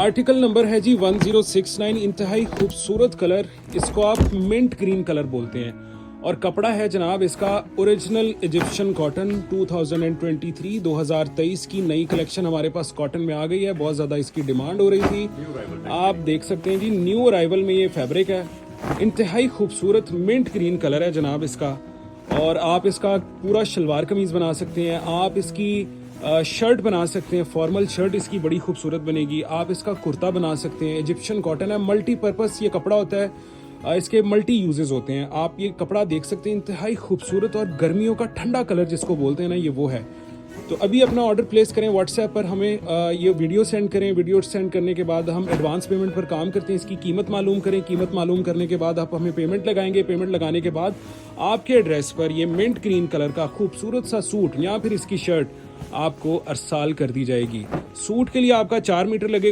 Article number है जी 1069। इंतहाई खूबसूरत कलर, इसको आप मिंट ग्रीन कलर बोलते हैं। और कपड़ा है जनाब इसका ओरिजिनल इजिप्शियन कॉटन 2023 की नई कलेक्शन हमारे पास कॉटन में आ गई है। बहुत ज़्यादा इसकी डिमांड हो रही थी। आप देख सकते हैं जी, न्यू अराइवल में ये फैब्रिक है। इंतहाई खूबसूरत मिंट ग्रीन कलर है जनाब इसका। और आप इसका पूरा शलवार कमीज़ बना सकते हैं, आप इसकी शर्ट बना सकते हैं, फॉर्मल शर्ट इसकी बड़ी खूबसूरत बनेगी। आप इसका कुर्ता बना सकते हैं। इजिप्शियन कॉटन है, मल्टी पर्पस ये कपड़ा होता है, इसके मल्टी यूजेस होते हैं। आप ये कपड़ा देख सकते हैं, इंतहाई खूबसूरत और गर्मियों का ठंडा कलर जिसको बोलते हैं ना, ये वो है। तो अभी अपना ऑर्डर प्लेस करें व्हाट्सएप पर, हमें ये वीडियो सेंड करें। वीडियो सेंड करने के बाद हम एडवांस पेमेंट पर काम करते हैं। इसकी कीमत मालूम करें। कीमत मालूम करने के बाद आप हमें पेमेंट लगाएंगे। पेमेंट लगाने के बाद आपके एड्रेस पर ये मिंट ग्रीन कलर का खूबसूरत सा सूट या फिर इसकी शर्ट आपको अरसाल कर दी जाएगी। सूट के लिए आपका 4 मीटर लगेगा।